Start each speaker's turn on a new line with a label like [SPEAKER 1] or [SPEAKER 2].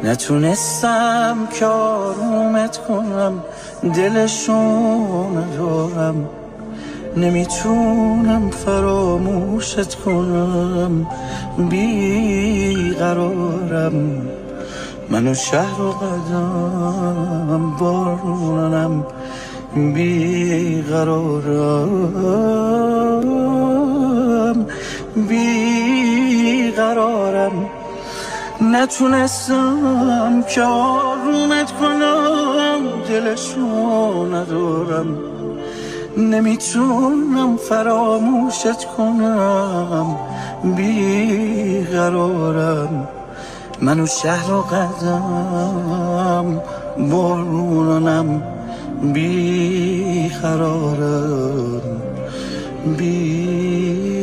[SPEAKER 1] نتونستم که آرومت کنم، دلشو ندارم، نمیتونم فراموشت کنم، بیقرارم، من و شهر و قدم بارونم، بیقرارم، بیقرارم. نتونستم که آرومت کنم، دلشو ندارم، نمیتونم فراموشت کنم، بیقرارم، من و شهر و قدم بارونم، بیقرارم، بیقرارم.